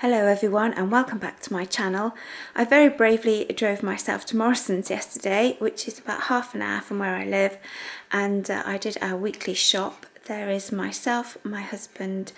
Hello everyone and welcome back to my channel. I very bravely drove myself to Morrisons yesterday, which is about half an hour from where I live, and I did our weekly shop. There is myself, my husband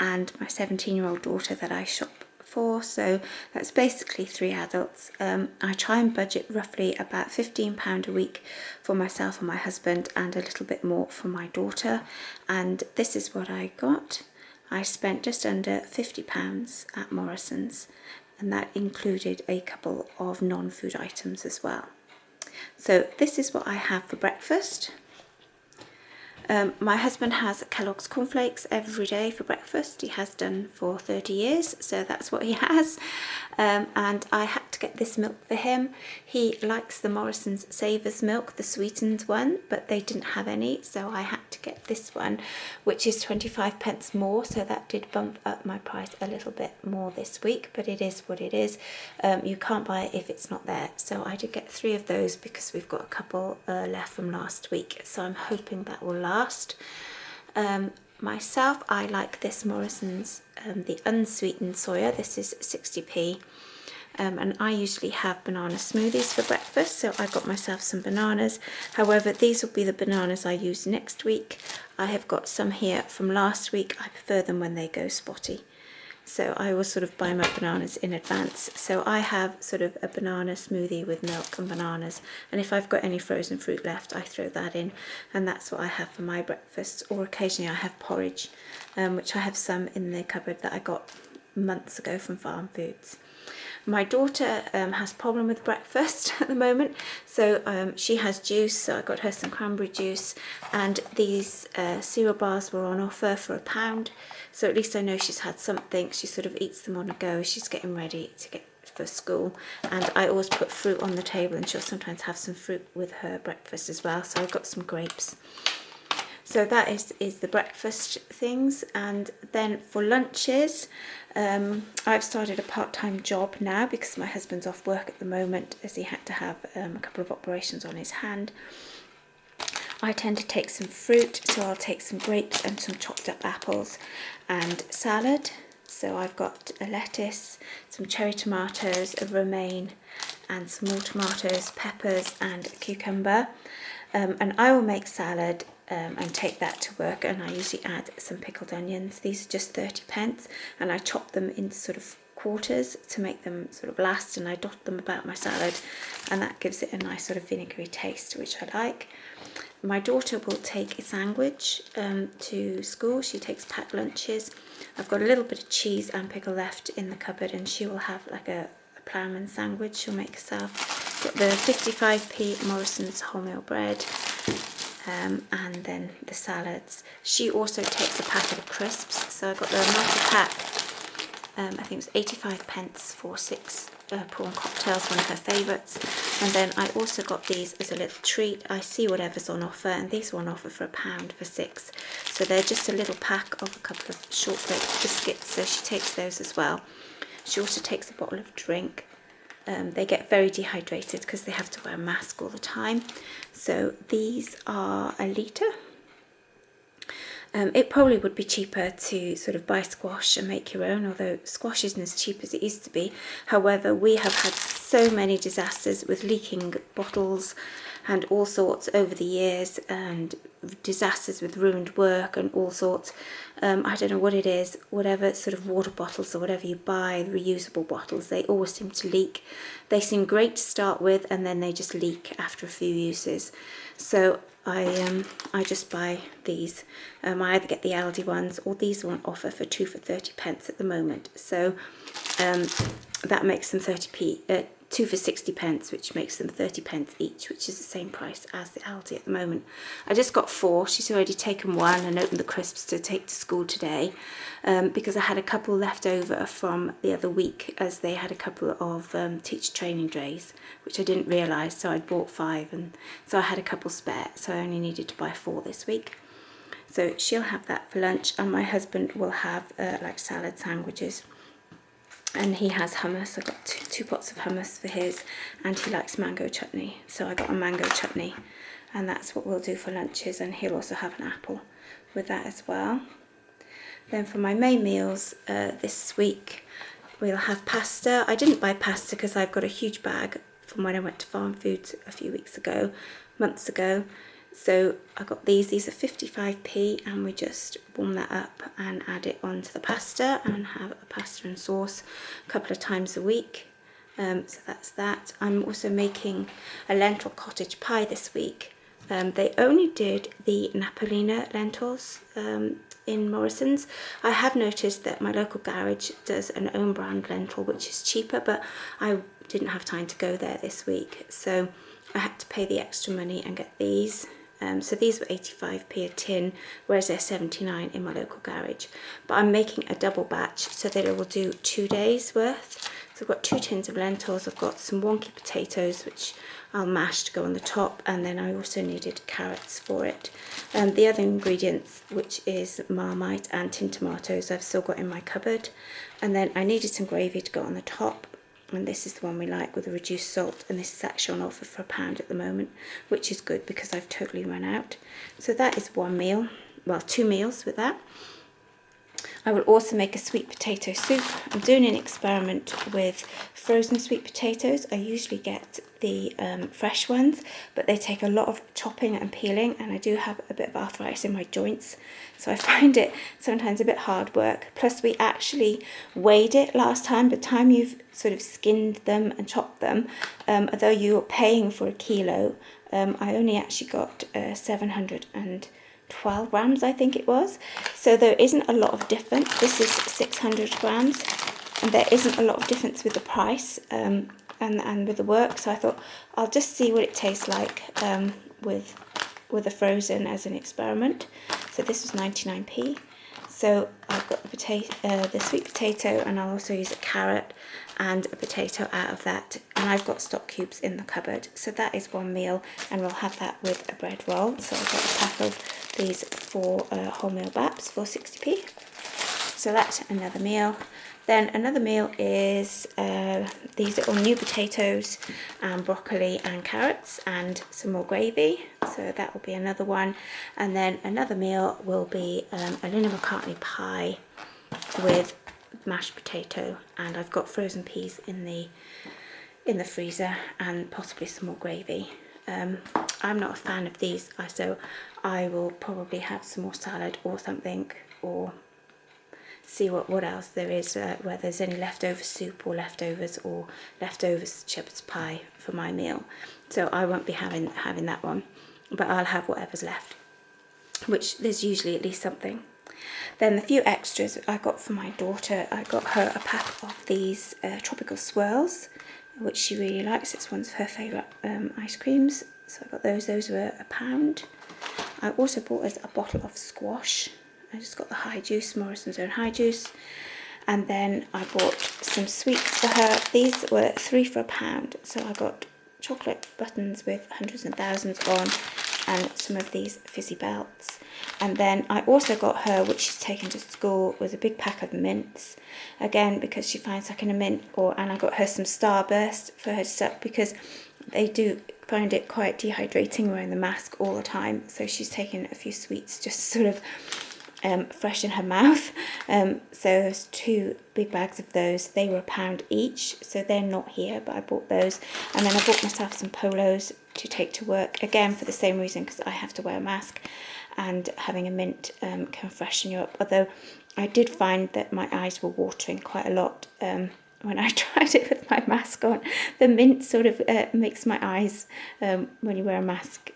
and my 17-year-old daughter that I shop for, so that's basically 3 adults. I try and budget roughly about £15 a week for myself and my husband and a little bit more for my daughter, and this is what I got. I spent just under £50 at Morrisons, and that included a couple of non-food items as well. So this is what I have for breakfast. My husband has Kellogg's cornflakes every day for breakfast. He has done for 30 years, so that's what he has. And I had to get this milk for him. He likes the Morrisons Savers milk, the sweetened one, but they didn't have any, so I had to get this one, which is 25p more, so that did bump up my price a little bit more this week, but it is what it is. You can't buy it if it's not there, so I did get 3 of those because we've got a couple left from last week, so I'm hoping that will last. Myself, I like this Morrisons, the unsweetened soya. This is 60p, and I usually have banana smoothies for breakfast, so I got myself some bananas. However, these will be the bananas I use next week. I have got some here from last week. I prefer them when they go spotty, so I will sort of buy my bananas in advance. So I have sort of a banana smoothie with milk and bananas, and if I've got any frozen fruit left, I throw that in, and that's what I have for my breakfast. Or occasionally I have porridge, which I have some in the cupboard that I got months ago from Farm Foods. My daughter has a problem with breakfast at the moment, so she has juice, so I got her some cranberry juice, and these cereal bars were on offer for £1, so at least I know she's had something. She sort of eats them on a go as she's getting ready to get for school, and I always put fruit on the table, and she'll sometimes have some fruit with her breakfast as well, so I've got some grapes. So that is the breakfast things. And then for lunches, I've started a part-time job now because my husband's off work at the moment, as he had to have a couple of operations on his hand. I tend to take some fruit, so I'll take some grapes and some chopped up apples and salad. So I've got a lettuce, some cherry tomatoes, a romaine and some more tomatoes, peppers and a cucumber. And I will make salad and take that to work, and I usually add some pickled onions. These are just 30p, and I chop them into sort of quarters to make them sort of last, and I dot them about my salad, and that gives it a nice sort of vinegary taste, which I like. My daughter will take a sandwich to school. She takes packed lunches. I've got a little bit of cheese and pickle left in the cupboard, and she will have like a ploughman sandwich she'll make herself. Got the 55p Morrisons wholemeal bread, and then the salads. She also takes a packet of crisps, so I got the multi-pack. I think it was 85p for 6 prawn cocktails, one of her favourites. And then I also got these as a little treat. I see whatever's on offer, and these were on offer for £1 for 6. So they're just a little pack of a couple of shortbread biscuits, so she takes those as well. She also takes a bottle of drink. They get very dehydrated because they have to wear a mask all the time. So these are a litre. It probably would be cheaper to sort of buy squash and make your own, although squash isn't as cheap as it used to be. However, we have had so many disasters with leaking bottles and all sorts over the years, and disasters with ruined work and all sorts. I don't know what it is, whatever sort of water bottles or whatever you buy, reusable bottles, they always seem to leak. They seem great to start with, and then they just leak after a few uses. So I just buy these. I either get the Aldi ones, or these are on offer for 2 for 30p at the moment. So that makes them 2 for 60p, which makes them 30p each, which is the same price as the Aldi at the moment. I just got 4. She's already taken 1 and opened the crisps to take to school today, because I had a couple left over from the other week, as they had a couple of teacher training days, which I didn't realise, so I bought 5, and so I had a couple spare, so I only needed to buy 4 this week. So she'll have that for lunch, and my husband will have like salad sandwiches. And he has hummus. I got two pots of hummus for his, and he likes mango chutney, so I got a mango chutney, and that's what we'll do for lunches. And he'll also have an apple with that as well. Then for my main meals this week, We'll have pasta. I didn't buy pasta because I've got a huge bag from when I went to Farm Foods a few months ago. So I got these are 55p, and we just warm that up and add it onto the pasta and have a pasta and sauce a couple of times a week. So that's that. I'm also making a lentil cottage pie this week. They only did the Napolina lentils in Morrisons. I have noticed that my local garage does an own brand lentil, which is cheaper, but I didn't have time to go there this week, so I had to pay the extra money and get these. So these were 85p a tin, whereas they're 79 in my local garage. But I'm making a double batch so that it will do 2 days worth. So I've got 2 tins of lentils, I've got some wonky potatoes, which I'll mash to go on the top, and then I also needed carrots for it. The other ingredients, which is Marmite and tin tomatoes, I've still got in my cupboard. And then I needed some gravy to go on the top. And this is the one we like with the reduced salt, and this is actually on offer for £1 at the moment, which is good because I've totally run out. So that is one meal, well, 2 meals with that. I will also make a sweet potato soup. I'm doing an experiment with frozen sweet potatoes. I usually get the fresh ones, but they take a lot of chopping and peeling, and I do have a bit of arthritis in my joints, so I find it sometimes a bit hard work. Plus we actually weighed it last time. By the time you've sort of skinned them and chopped them, although you're paying for a kilo, I only actually got 712 grams, I think it was. So there isn't a lot of difference. This is 600 grams, and there isn't a lot of difference with the price and with the work. So I thought I'll just see what it tastes like with the frozen as an experiment. So this was 99p. So I've got the sweet potato, and I'll also use a carrot and a potato out of that, and I've got stock cubes in the cupboard. So that is one meal, and we'll have that with a bread roll. So I've got a pack of these 4 wholemeal baps for 60p. So that's another meal. Then another meal is these little new potatoes and broccoli and carrots and some more gravy. So that will be another one. And then another meal will be a Linda McCartney pie with mashed potato, and I've got frozen peas in the freezer and possibly some more gravy. I'm not a fan of these, so I will probably have some more salad or something, or see what else there is, whether there's any leftover soup or leftovers shepherd's pie for my meal. So I won't be having that one, but I'll have whatever's left, which there's usually at least something. Then the few extras I got for my daughter, I got her a pack of these tropical swirls, which she really likes. It's one of her favourite ice creams. So I got those. Those were £1. I also bought us a bottle of squash. I just got the high juice, Morrisons' own high juice. And then I bought some sweets for her. These were 3 for £1. So I got chocolate buttons with hundreds and thousands on, and some of these fizzy belts. And then I also got her, which she's taken to school, was a big pack of mints, again because she finds like in a mint. And I got her some Starburst for her to suck, because they do find it quite dehydrating wearing the mask all the time. So she's taken a few sweets just sort of fresh in her mouth. So there's 2 big bags of those. They were £1 each, so they're not here, but I bought those. And then I bought myself some polos to take to work, again for the same reason, because I have to wear a mask, and having a mint can freshen you up. Although I did find that my eyes were watering quite a lot when I tried it with my mask on. The mint sort of makes my eyes, when you wear a mask,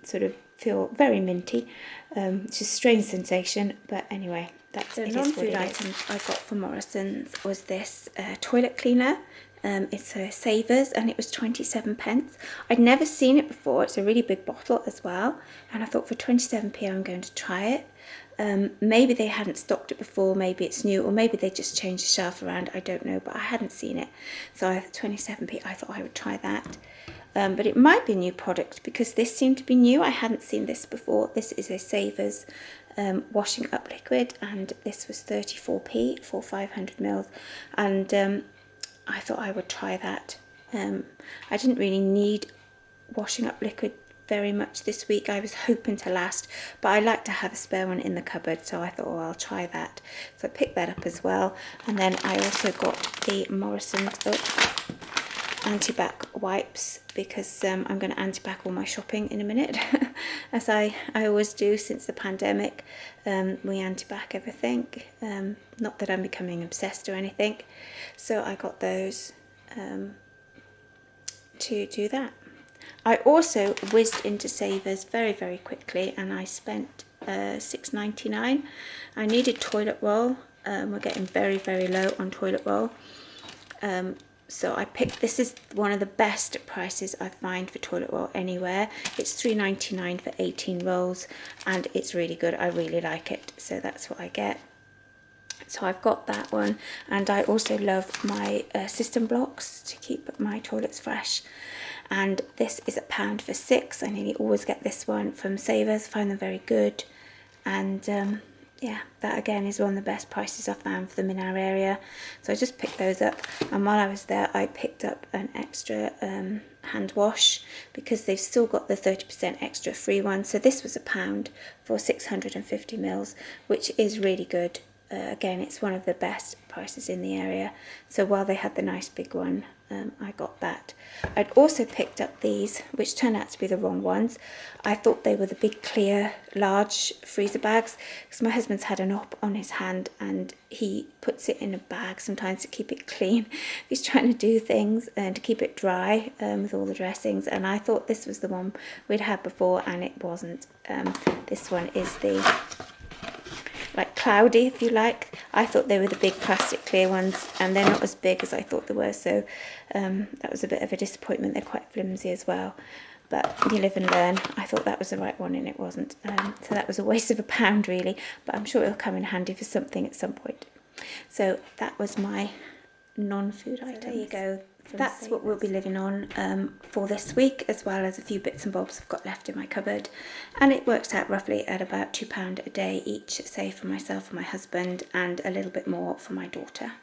sort of feel very minty, which is a strange sensation. But anyway, that's the non-food items I got from Morrisons. Was this toilet cleaner. It's a Savers, and it was 27p. I'd never seen it before. It's a really big bottle as well, and I thought for 27p I'm going to try it. Maybe they hadn't stocked it before, maybe it's new, or maybe they just changed the shelf around, I don't know, but I hadn't seen it. So I 27p, I thought I would try that. But it might be a new product, because this seemed to be new. I hadn't seen this before. This is a Savers washing up liquid, and this was 34p for 500ml, and I thought I would try that. I didn't really need washing up liquid very much this week. I was hoping to last, but I like to have a spare one in the cupboard, so I thought, oh, I'll try that. So I picked that up as well. And then I also got the Morrisons anti-bac wipes, because I'm going to anti-bac all my shopping in a minute, as I always do since the pandemic. We anti-bac everything, not that I'm becoming obsessed or anything, so I got those to do that. I also whizzed into Savers very, very quickly, and I spent $6.99. I needed toilet roll. We're getting very, very low on toilet roll. So I picked, this is one of the best prices I find for toilet roll anywhere. It's $3.99 for 18 rolls, and it's really good. I really like it, so that's what I get. So I've got that one, and I also love my system blocks to keep my toilets fresh. And this is £1 for 6. I nearly always get this one from Savers. Find them very good, and yeah, that again is one of the best prices I've found for them in our area. So I just picked those up, and while I was there I picked up an extra hand wash, because they've still got the 30% extra free one. So this was £1 for 650 mils, which is really good. Again, it's one of the best prices in the area. So while they had the nice big one, I got that. I'd also picked up these, which turned out to be the wrong ones. I thought they were the big clear large freezer bags, because my husband's had an op on his hand, and he puts it in a bag sometimes to keep it clean. He's trying to do things and to keep it dry with all the dressings, and I thought this was the one we'd had before, and it wasn't. This one is the like cloudy, if you like. I thought they were the big plastic clear ones, and they're not as big as I thought they were, so that was a bit of a disappointment. They're quite flimsy as well, but you live and learn. I thought that was the right one, and it wasn't, so that was a waste of £1 really, but I'm sure it'll come in handy for something at some point. So that was my non-food items. There you go. That's what we'll be living on for this week, as well as a few bits and bobs I've got left in my cupboard, and it works out roughly at about £2 a day each, say for myself and my husband, and a little bit more for my daughter.